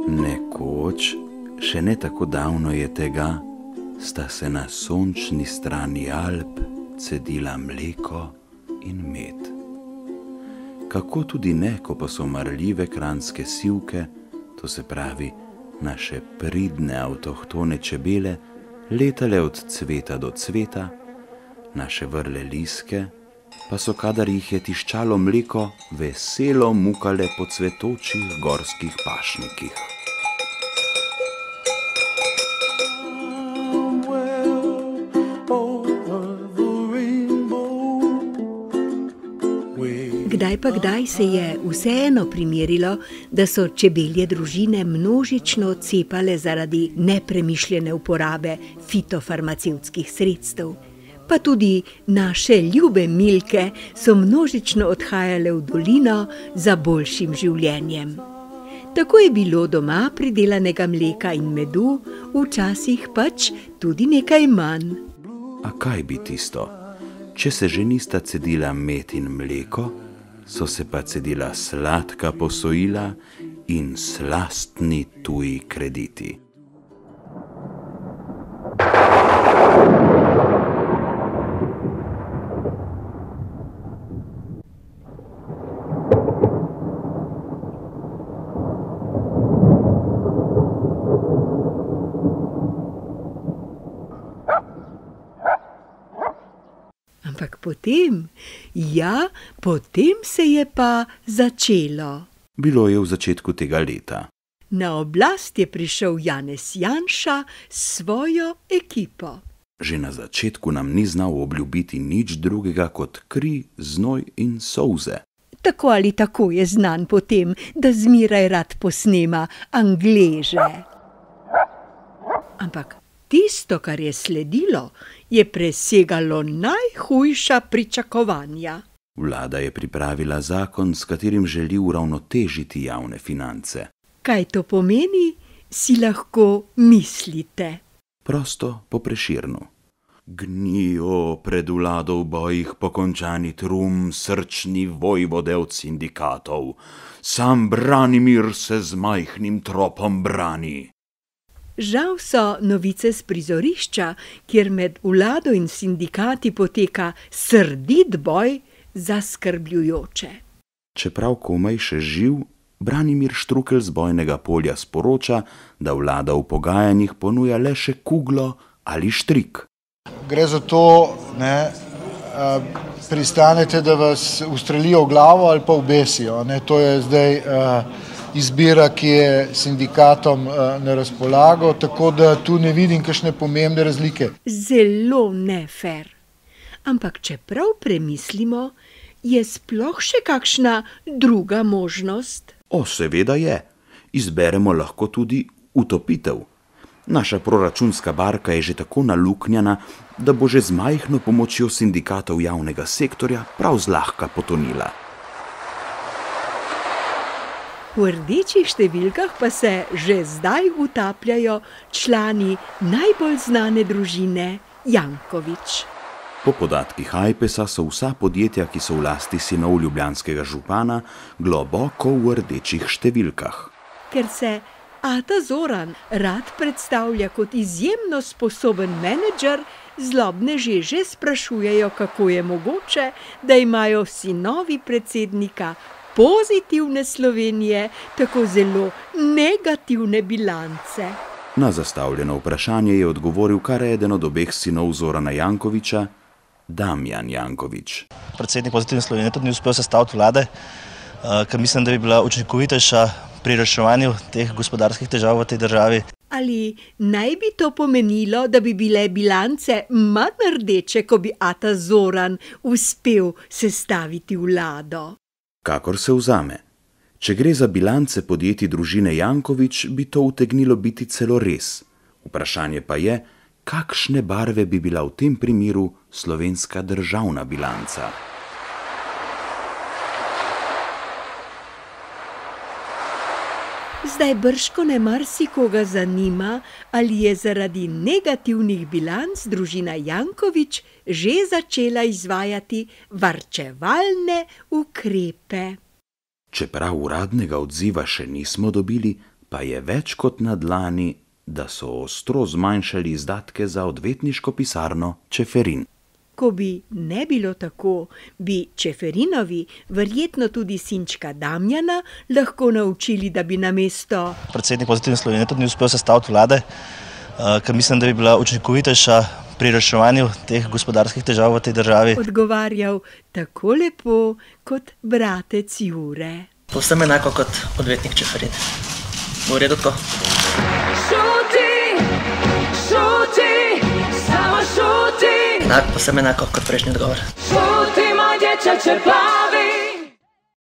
Nekoč, še ne tako davno je tega, sta se na sončni strani Alp cedila mleko in med. Kako tudi ne, ko pa so marljive kranjske sivke, to se pravi naše pridne avtohtone čebele, letale od cveta do cveta, naše vrle liske pa so, kadar jih je tiščalo mleko, veselo mukale po cvetočih gorskih pašnikih. Kdaj pa kdaj se je vseeno primerilo, da so čebelje družine množično odcepale zaradi nepremišljene uporabe fitofarmacevtskih sredstev. Pa tudi naše ljube Milke so množično odhajale v dolino za boljšim življenjem. Tako je bilo doma pridelanega mleka in medu, včasih pač tudi nekaj manj. A kaj bi tisto? Če se že nista cedila med in mleko, so se pa cedila sladka posojila in slastni tuji krediti. Ampak potem se je pa začelo. Bilo je v začetku tega leta. Na oblast je prišel Janez Janša s svojo ekipo. Že na začetku nam ni znal obljubiti nič drugega kot kri, znoj in solze. Tako ali tako je znan po tem, da zmeraj rad posnema Angleže. Ampak tisto, kar je sledilo, je presegalo najhujša pričakovanja. Vlada je pripravila zakon, s katerim želi uravnotežiti javne finance. Kaj to pomeni, si lahko mislite. Prosto po Prešernu. Gnijo pred vlado v bojih pokončani trum, srčni vojvode od sindikatov. Sam Branimir se z majhnim tropom brani. Žal so novice s prizorišča, kjer med vlado in sindikati poteka srdit boj, zaskrbljujoče. Čeprav komaj še živ, Branimir Štrukelj z bojnega polja sporoča, da vlada v pogajanjih ponuja le še kuglo ali štrik. Gre za to, pristanete, da vas ustrelijo v glavo ali pa obesijo. To je zdaj izbira, ki je sindikatom na razpolago, tako da tu ne vidim kakšne pomembne razlike. Zelo nefer. Ampak čeprav premislimo, je sploh še kakšna druga možnost? Seveda je. Izberemo lahko tudi utopitev. Naša proračunska barka je že tako naluknjana, da bo že z majhno pomočjo sindikatov javnega sektorja prav zlahka potonila. V rdečih številkah pa se že zdaj utapljajo člani najbolj znane družine Janković. Po podatkih Ajpesa so vsa podjetja, ki so v lasti sinov ljubljanskega župana, globoko v rdečih številkah. Ker se Ata Zoran rad predstavlja kot izjemno sposoben menedžer, zlobneži že sprašujejo, kako je mogoče, da imajo sinovi predsednika pozitivne Slovenije tako zelo negativne bilance. Na zastavljeno vprašanje je odgovoril kar eden od obeh sinov Zorana Jankovića, Damjan Janković. Predsednik Pozitivne Slovenije tudi ni uspel sestaviti vlade, ker mislim, da bi bila učinkovitejša pri reševanju teh gospodarskih težav v tej državi. Ali naj bi to pomenilo, da bi bile bilance manj rdeče, ko bi Ata Zoran uspel sestaviti vlado? Kakor se vzame. Če gre za bilance podjetij družine Janković, bi to utegnilo biti celo res. Vprašanje pa je, kakšne barve bi bila v tem primeru slovenska državna bilanca. Zdaj bržkone marsikoga zanima, ali je zaradi negativnih bilanc družina Janković že začela izvajati varčevalne ukrepe. Čeprav uradnega odziva še nismo dobili, pa je več kot na dlani, da so ostro zmanjšali izdatke za odvetniško pisarno Čeferin. Ko bi ne bilo tako, bi Čeferinovi, verjetno tudi sinčka Damjana, lahko naučili, da bi namesto Predsednik Pozitivne Slovenije tudi ni uspel sestaviti vlade, ker mislim, da bi bila učinkovitejša pri reševanju teh gospodarskih težav v tej državi. Odgovarjal tako lepo kot bratec Jure. Povsem enako kot odvetnik Čeferin. Bo v redu tako? Šuti, samo šuti. Povsem enako kot prejšnji odgovor. Šuti, moj dječače plavi.